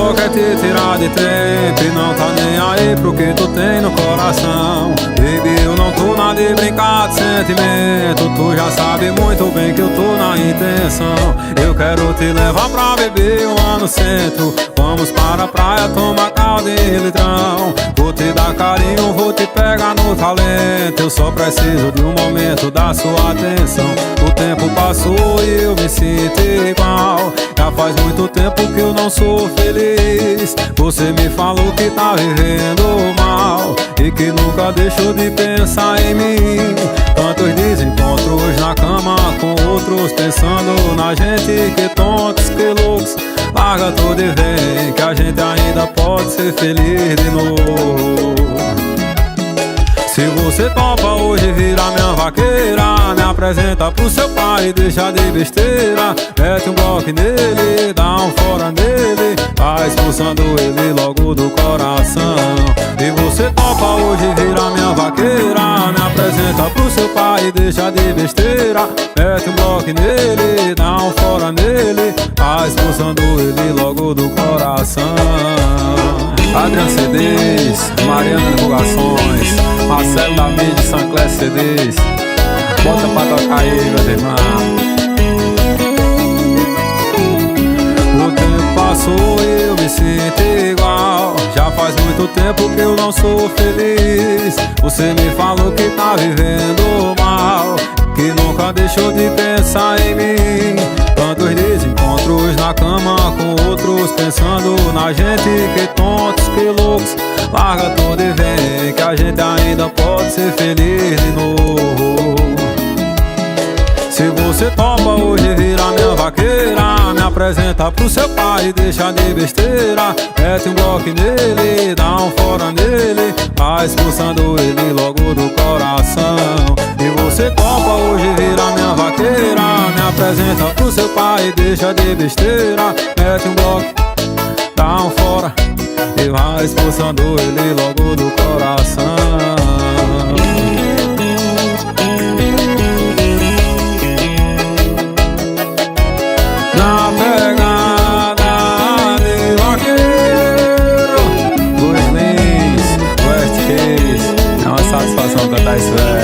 só quer te tirar de tempo e não tá nem aí pro que tu tem no coração. Baby, eu não tô na de brincar de sentimento, tu já sabe muito bem que eu tô na intenção. Eu quero te levar pra beber lá no centro, vamos para a praia tomar caldo e litrão. Vou te dar carinho, vou te pegar no talento, eu só preciso de um momento da sua atenção. O tempo passou e eu me sinto igual, já faz muito tempo que eu não sou feliz. Você me falou que tá vivendo mal e que nunca deixou de pensar em mim. Tantos desencontros na cama com outros, pensando na gente, que tontos, que loucos. Larga tudo e vem, que a gente ainda pode ser feliz de novo. Se você topa hoje virar minha vaqueira, me apresenta pro seu pai e deixa de besteira. Mete um bloco nele, dá um fora nele, tá expulsando ele logo do coração. E você topa hoje virar minha vaqueira, me apresenta pro seu pai e deixa de besteira. Mete um bloco nele, dá um fora nele, tá expulsando ele logo do coração. Adriano CDs, Mariana Divulgações, Marcelo da Mídia, Sancler CDs. Bota pra tocar aí, meu irmão. O tempo passou e eu me sinto igual, já faz muito tempo que eu não sou feliz. Você me falou que tá vivendo mal, que nunca deixou de pensar em mim. Tantos desencontros na cama com outros, pensando na gente, que tontos, que loucos. Larga tudo e vem, que a gente ainda pode ser feliz de novo. Se você topa hoje virar minha vaqueira, me apresenta pro seu pai e deixa de besteira. Mete um bloco nele, dá um fora nele, tá expulsando ele logo do coração. E você topa hoje virar minha vaqueira, me apresenta pro seu pai e deixa de besteira. Mete um bloco, dá um fora e vai expulsando ele logo do coração. Na pegada de vaqueiro, Luiz Lins, West Case, é uma satisfação cantar isso.